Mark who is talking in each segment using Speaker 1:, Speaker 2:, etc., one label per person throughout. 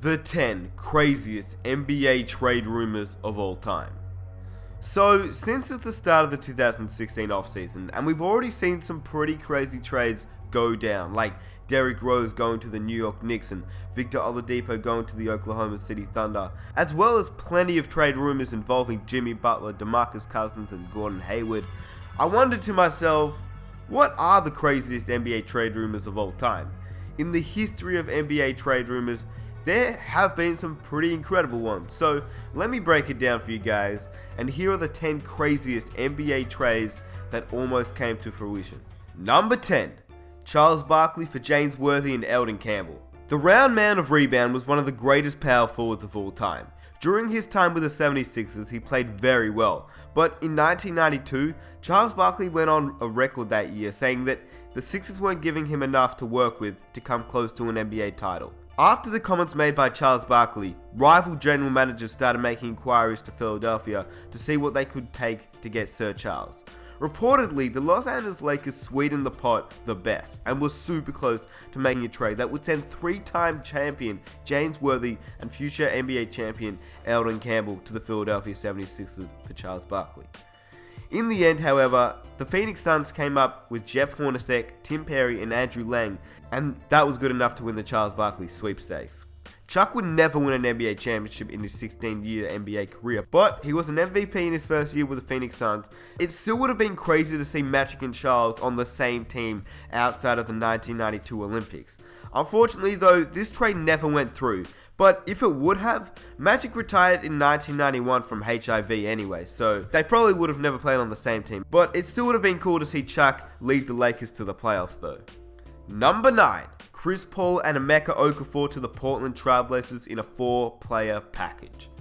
Speaker 1: The 10 craziest NBA trade rumors of all time. So, since it's the start of the 2016 offseason, and we've already seen some pretty crazy trades go down, like Derrick Rose going to the New York Knicks and Victor Oladipo going to the Oklahoma City Thunder, as well as plenty of trade rumors involving Jimmy Butler, DeMarcus Cousins, and Gordon Hayward, I wondered to myself, what are the craziest NBA trade rumors of all time? In the history of NBA trade rumors, there have been some pretty incredible ones, so let me break it down for you guys, and here are the 10 craziest NBA trades that almost came to fruition. Number 10. Charles Barkley for James Worthy and Elden Campbell. The round man of rebound was one of the greatest power forwards of all time. During his time with the 76ers, he played very well, but in 1992, Charles Barkley went on a record that year saying that the Sixers weren't giving him enough to work with to come close to an NBA title. After the comments made by Charles Barkley, rival general managers started making inquiries to Philadelphia to see what they could take to get Sir Charles. Reportedly, the Los Angeles Lakers sweetened the pot the best and were super close to making a trade that would send three-time champion James Worthy and future NBA champion Elden Campbell to the Philadelphia 76ers for Charles Barkley. In the end, however, the Phoenix Suns came up with Jeff Hornacek, Tim Perry, and Andrew Lang, and that was good enough to win the Charles Barkley sweepstakes. Chuck would never win an NBA championship in his 16-year NBA career, but he was an MVP in his first year with the Phoenix Suns. It still would have been crazy to see Magic and Charles on the same team outside of the 1992 Olympics. Unfortunately though, this trade never went through, but if it would have, Magic retired in 1991 from HIV anyway, so they probably would have never played on the same team, but it still would have been cool to see Chuck lead the Lakers to the playoffs though. Number 9. Chris Paul and Emeka Okafor to the Portland Trailblazers in a 4-player package.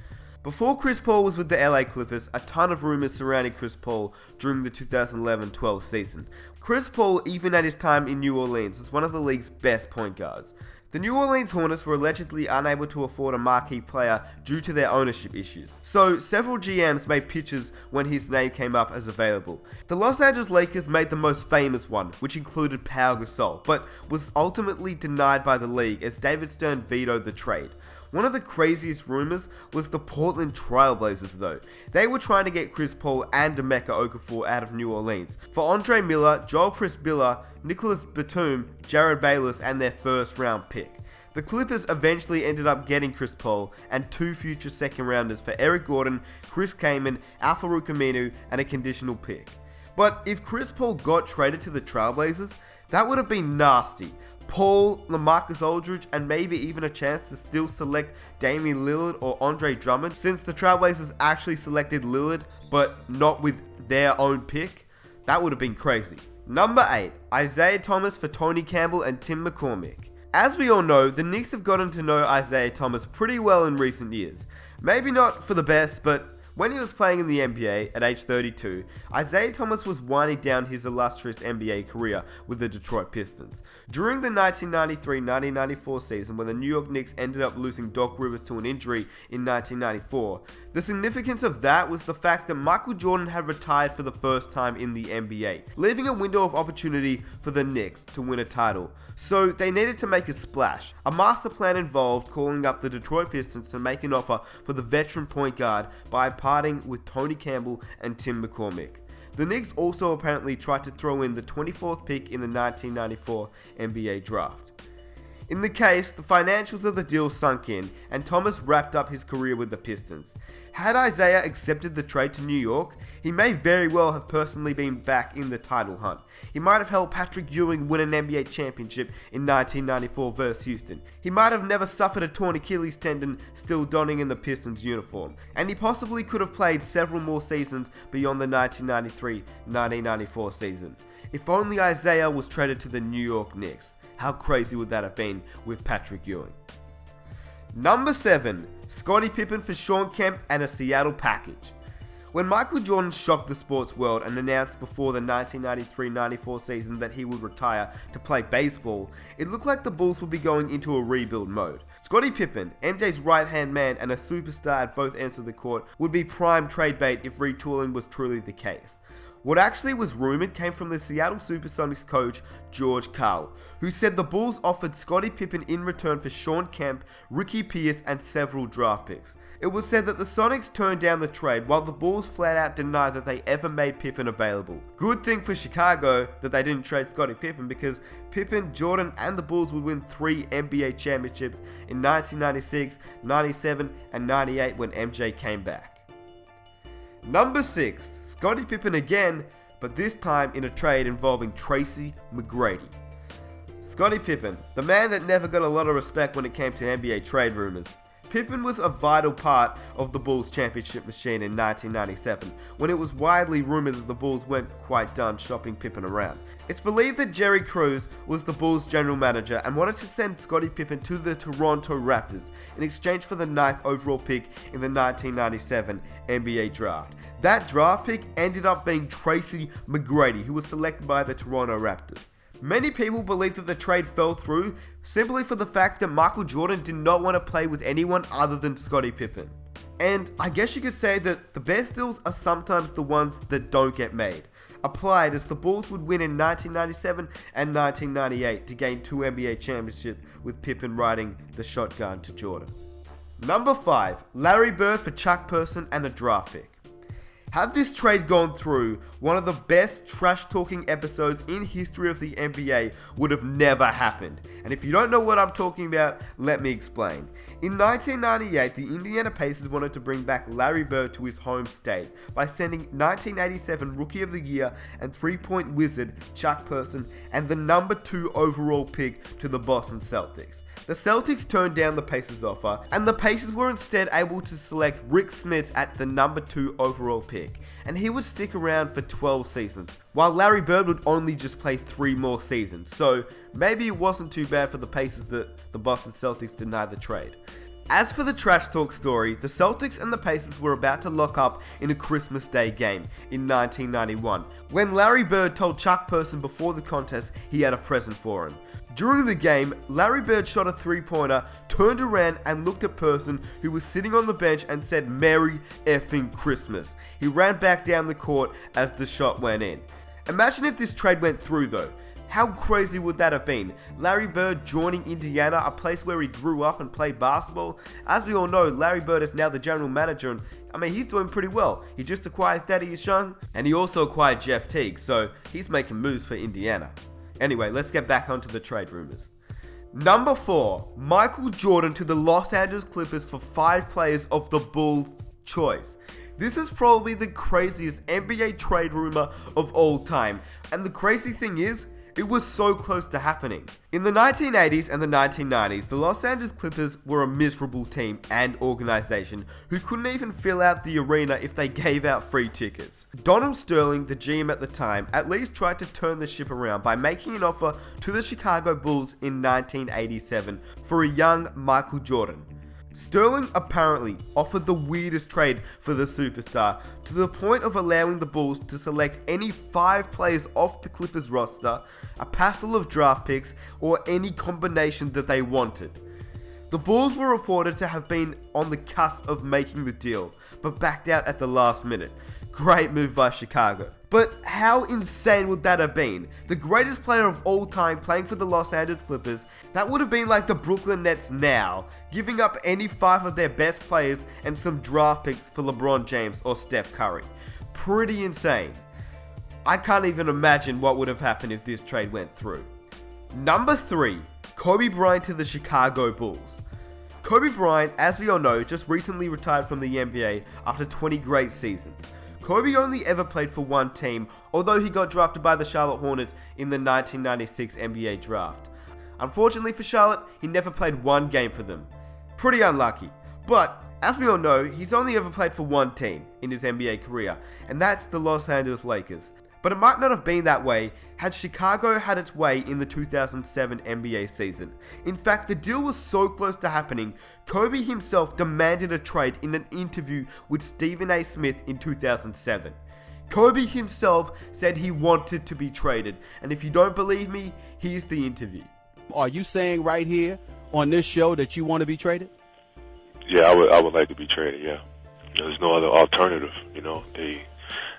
Speaker 1: Before Chris Paul was with the LA Clippers, a ton of rumors surrounding Chris Paul during the 2011-12 season. Chris Paul, even at his time in New Orleans, was one of the league's best point guards. The New Orleans Hornets were allegedly unable to afford a marquee player due to their ownership issues, so several GMs made pitches when his name came up as available. The Los Angeles Lakers made the most famous one, which included Pau Gasol, but was ultimately denied by the league as David Stern vetoed the trade. One of the craziest rumors was the Portland Trailblazers though. They were trying to get Chris Paul and Emeka Okafor out of New Orleans for Andre Miller, Joel Prisbilla, Nicholas Batum, Jared Bayless, and their first round pick. The Clippers eventually ended up getting Chris Paul and 2 future second rounders for Eric Gordon, Chris Kaman, Al-Farouq Aminu, and a conditional pick. But if Chris Paul got traded to the Trailblazers, that would have been nasty. Paul, LaMarcus Aldridge, and maybe even a chance to still select Damian Lillard or Andre Drummond, since the Trailblazers actually selected Lillard, but not with their own pick. That would have been crazy. Number 8. Isaiah Thomas for Tony Campbell and Tim McCormick. As we all know, the Knicks have gotten to know Isaiah Thomas pretty well in recent years. Maybe not for the best, but when he was playing in the NBA at age 32, Isaiah Thomas was winding down his illustrious NBA career with the Detroit Pistons. During the 1993-1994 season, when the New York Knicks ended up losing Doc Rivers to an injury in 1994, the significance of that was the fact that Michael Jordan had retired for the first time in the NBA, leaving a window of opportunity for the Knicks to win a title. So they needed to make a splash. A master plan involved calling up the Detroit Pistons to make an offer for the veteran point guard by parting with Tony Campbell and Tim McCormick. The Knicks also apparently tried to throw in the 24th pick in the 1994 NBA draft. In the case, the financials of the deal sunk in, and Thomas wrapped up his career with the Pistons. Had Isaiah accepted the trade to New York, he may very well have personally been back in the title hunt. He might have helped Patrick Ewing win an NBA championship in 1994 versus Houston. He might have never suffered a torn Achilles tendon still donning in the Pistons uniform. And he possibly could have played several more seasons beyond the 1993-1994 season. If only Isaiah was traded to the New York Knicks. How crazy would that have been with Patrick Ewing? Number 7. Scottie Pippen for Shawn Kemp and a Seattle package. When Michael Jordan shocked the sports world and announced before the 1993-94 season that he would retire to play baseball, it looked like the Bulls would be going into a rebuild mode. Scottie Pippen, MJ's right-hand man and a superstar at both ends of the court, would be prime trade bait if retooling was truly the case. What actually was rumored came from the Seattle Supersonics coach, George Karl, who said the Bulls offered Scottie Pippen in return for Shawn Kemp, Ricky Pierce, and several draft picks. It was said that the Sonics turned down the trade, while the Bulls flat out denied that they ever made Pippen available. Good thing for Chicago that they didn't trade Scottie Pippen, because Pippen, Jordan, and the Bulls would win 3 NBA championships in 1996, 97, and 98 when MJ came back. Number 6, Scottie Pippen again, but this time in a trade involving Tracy McGrady. Scottie Pippen, the man that never got a lot of respect when it came to NBA trade rumors. Pippen was a vital part of the Bulls championship machine in 1997, when it was widely rumored that the Bulls weren't quite done shopping Pippen around. It's believed that Jerry Krause was the Bulls' general manager and wanted to send Scottie Pippen to the Toronto Raptors in exchange for the 9th overall pick in the 1997 NBA draft. That draft pick ended up being Tracy McGrady, who was selected by the Toronto Raptors. Many people believe that the trade fell through simply for the fact that Michael Jordan did not want to play with anyone other than Scottie Pippen. And I guess you could say that the best deals are sometimes the ones that don't get made. Applied as the Bulls would win in 1997 and 1998 to gain 2 NBA championships, with Pippen riding the shotgun to Jordan. Number 5, Larry Bird for Chuck Person and a draft pick. Had this trade gone through, one of the best trash-talking episodes in history of the NBA would have never happened. And if you don't know what I'm talking about, let me explain. In 1998, the Indiana Pacers wanted to bring back Larry Bird to his home state by sending 1987 Rookie of the Year and three-point wizard Chuck Person and the number 2 overall pick to the Boston Celtics. The Celtics turned down the Pacers' offer, and the Pacers were instead able to select Rick Smits at the number 2 overall pick, and he would stick around for 12 seasons, while Larry Bird would only just play 3 more seasons, so maybe it wasn't too bad for the Pacers that the Boston Celtics denied the trade. As for the trash talk story, the Celtics and the Pacers were about to lock up in a Christmas Day game in 1991, when Larry Bird told Chuck Person before the contest he had a present for him. During the game, Larry Bird shot a 3-pointer, turned around and looked at Person, who was sitting on the bench, and said, "Merry effing Christmas." He ran back down the court as the shot went in. Imagine if this trade went through though. How crazy would that have been? Larry Bird joining Indiana, a place where he grew up and played basketball. As we all know, Larry Bird is now the general manager, and he's doing pretty well. He just acquired Thaddeus Young, and he also acquired Jeff Teague, so he's making moves for Indiana. Anyway, let's get back onto the trade rumors. Number 4, Michael Jordan to the Los Angeles Clippers for 5 players of the Bulls' choice. This is probably the craziest NBA trade rumor of all time, and the crazy thing is, it was so close to happening. In the 1980s and the 1990s, the Los Angeles Clippers were a miserable team and organization who couldn't even fill out the arena if they gave out free tickets. Donald Sterling, the GM at the time, at least tried to turn the ship around by making an offer to the Chicago Bulls in 1987 for a young Michael Jordan. Sterling apparently offered the weirdest trade for the superstar, to the point of allowing the Bulls to select any 5 players off the Clippers roster, a passel of draft picks, or any combination that they wanted. The Bulls were reported to have been on the cusp of making the deal, but backed out at the last minute. Great move by Chicago. But how insane would that have been? The greatest player of all time playing for the Los Angeles Clippers, that would have been like the Brooklyn Nets now, giving up any 5 of their best players and some draft picks for LeBron James or Steph Curry. Pretty insane. I can't even imagine what would have happened if this trade went through. Number 3, Kobe Bryant to the Chicago Bulls. Kobe Bryant, as we all know, just recently retired from the NBA after 20 great seasons. Kobe only ever played for one team, although he got drafted by the Charlotte Hornets in the 1996 NBA draft. Unfortunately for Charlotte, he never played one game for them. Pretty unlucky. But, as we all know, he's only ever played for one team in his NBA career, and that's the Los Angeles Lakers. But it might not have been that way had Chicago had its way in the 2007 NBA season. In fact, the deal was so close to happening, Kobe himself demanded a trade in an interview with Stephen A. Smith in 2007. Kobe himself said he wanted to be traded, and if you don't believe me, here's the interview.
Speaker 2: Are you saying right here on this show that you want to be traded?
Speaker 3: Yeah, I would like to be traded, yeah. There's no other alternative,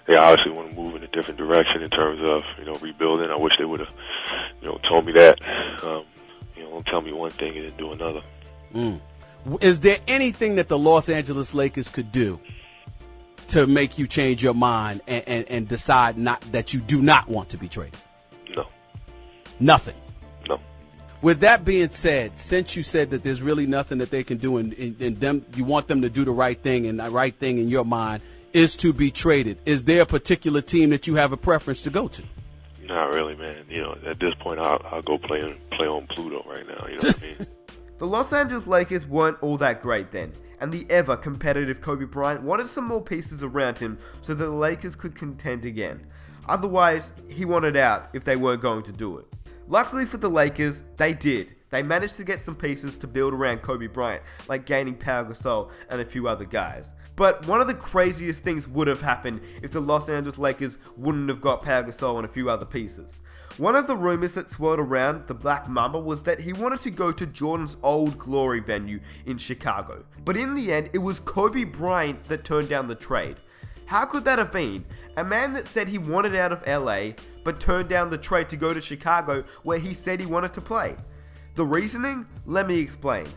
Speaker 3: they obviously want to move in a different direction in terms of, rebuilding. I wish they would have, told me that. Don't tell me one thing and then do another.
Speaker 2: Is there anything that the Los Angeles Lakers could do to make you change your mind and decide that you do not want to be traded?
Speaker 3: No.
Speaker 2: Nothing?
Speaker 3: No.
Speaker 2: With that being said, since you said that there's really nothing that they can do and you want them to do the right thing, and the right thing in your mind is to be traded, is there a particular team that you have a preference to go to?
Speaker 3: Not really, man. At this point, I'll go play on Pluto right now. You know what I mean?
Speaker 1: The Los Angeles Lakers weren't all that great then, and the ever-competitive Kobe Bryant wanted some more pieces around him so that the Lakers could contend again. Otherwise, he wanted out if they weren't going to do it. Luckily for the Lakers, they did. They managed to get some pieces to build around Kobe Bryant, like gaining Pau Gasol and a few other guys. But one of the craziest things would have happened if the Los Angeles Lakers wouldn't have got Pau Gasol and a few other pieces. One of the rumors that swirled around the Black Mamba was that he wanted to go to Jordan's old glory venue in Chicago. But in the end, it was Kobe Bryant that turned down the trade. How could that have been? A man that said he wanted out of LA, but turned down the trade to go to Chicago where he said he wanted to play. The reasoning? Let me explain.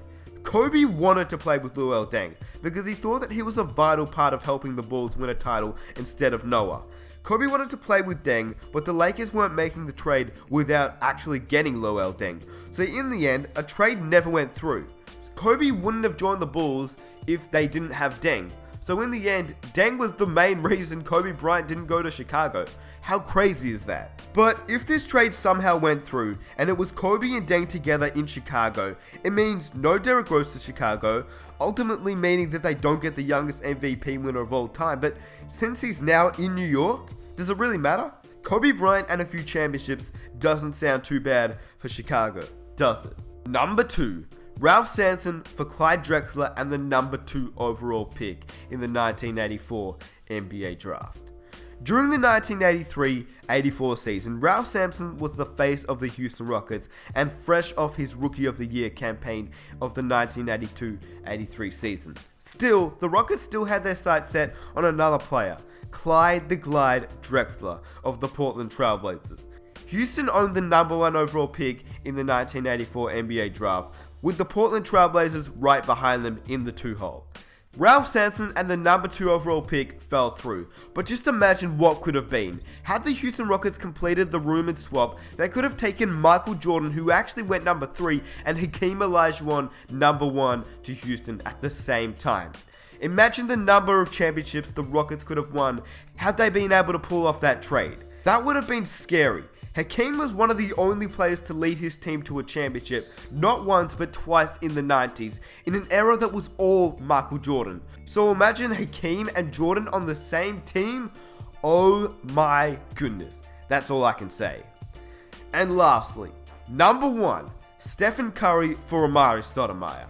Speaker 1: Kobe wanted to play with Luol Deng because he thought that he was a vital part of helping the Bulls win a title instead of Noah. Kobe wanted to play with Deng, but the Lakers weren't making the trade without actually getting Luol Deng. So in the end, a trade never went through. Kobe wouldn't have joined the Bulls if they didn't have Deng. So in the end, Deng was the main reason Kobe Bryant didn't go to Chicago. How crazy is that? But if this trade somehow went through, and it was Kobe and Deng together in Chicago, it means no Derrick Rose to Chicago, ultimately meaning that they don't get the youngest MVP winner of all time. But since he's now in New York, does it really matter? Kobe Bryant and a few championships doesn't sound too bad for Chicago, does it? Number 2. Ralph Sampson for Clyde Drexler and the number 2 overall pick in the 1984 NBA draft. During the 1983-84 season, Ralph Sampson was the face of the Houston Rockets and fresh off his Rookie of the Year campaign of the 1982-83 season. Still, the Rockets still had their sights set on another player, Clyde the Glide Drexler of the Portland Trail Blazers. Houston owned the number 1 overall pick in the 1984 NBA draft, with the Portland Trail Blazers right behind them in the 2-hole. Ralph Sampson and the number 2 overall pick fell through, but just imagine what could have been. Had the Houston Rockets completed the rumored swap, they could have taken Michael Jordan, who actually went number 3, and Hakeem Olajuwon number 1 to Houston at the same time. Imagine the number of championships the Rockets could have won had they been able to pull off that trade. That would have been scary. Hakeem was one of the only players to lead his team to a championship, not once but twice in the 90s, in an era that was all Michael Jordan. So imagine Hakeem and Jordan on the same team? Oh my goodness, that's all I can say. And lastly, number 1, Stephen Curry for Amar'e Stoudemire.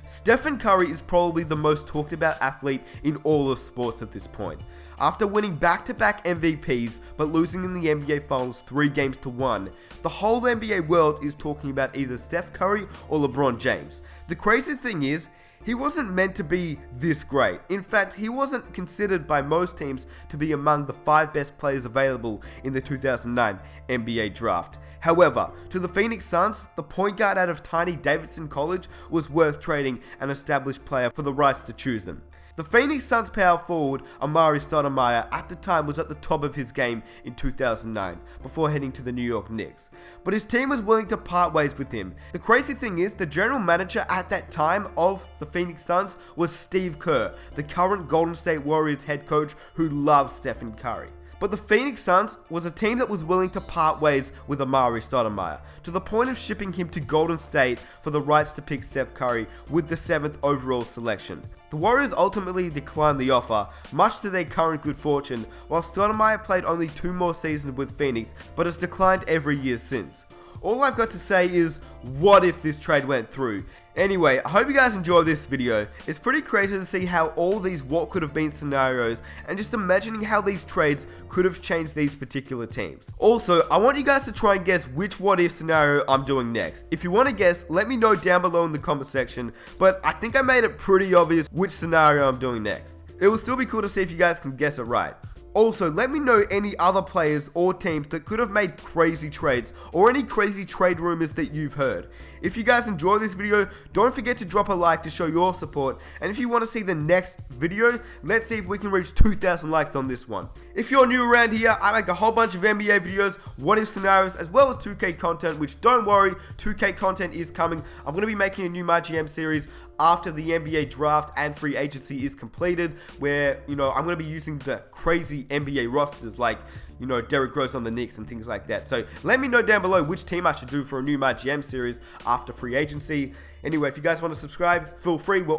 Speaker 1: Stephen Curry is probably the most talked about athlete in all of sports at this point. After winning back-to-back MVPs but losing in the NBA Finals 3-1, the whole NBA world is talking about either Steph Curry or LeBron James. The crazy thing is, he wasn't meant to be this great. In fact, he wasn't considered by most teams to be among the 5 best players available in the 2009 NBA draft. However, to the Phoenix Suns, the point guard out of tiny Davidson College was worth trading an established player for the rights to choose him. The Phoenix Suns power forward, Amar'e Stoudemire, at the time was at the top of his game in 2009, before heading to the New York Knicks. But his team was willing to part ways with him. The crazy thing is, the general manager at that time of the Phoenix Suns was Steve Kerr, the current Golden State Warriors head coach who loves Stephen Curry. But the Phoenix Suns was a team that was willing to part ways with Amar'e Stoudemire, to the point of shipping him to Golden State for the rights to pick Steph Curry with the 7th overall selection. The Warriors ultimately declined the offer, much to their current good fortune, while Stoudemire played only 2 more seasons with Phoenix, but has declined every year since. All I've got to say is, what if this trade went through? Anyway, I hope you guys enjoyed this video. It's pretty crazy to see how all these what could have been scenarios and just imagining how these trades could have changed these particular teams. Also, I want you guys to try and guess which what if scenario I'm doing next. If you want to guess, let me know down below in the comment section, but I think I made it pretty obvious which scenario I'm doing next. It will still be cool to see if you guys can guess it right. Also, let me know any other players or teams that could have made crazy trades, or any crazy trade rumors that you've heard. If you guys enjoy this video, don't forget to drop a like to show your support, and if you want to see the next video, let's see if we can reach 2,000 likes on this one. If you're new around here, I make a whole bunch of NBA videos, what if scenarios, as well as 2K content, which don't worry, 2K content is coming. I'm going to be making a new MyGM series after the NBA draft and free agency is completed, where, I'm going to be using the crazy NBA rosters like, Derrick Rose on the Knicks and things like that. So let me know down below which team I should do for a new MyGM series after free agency. Anyway, if you guys want to subscribe, feel free. We're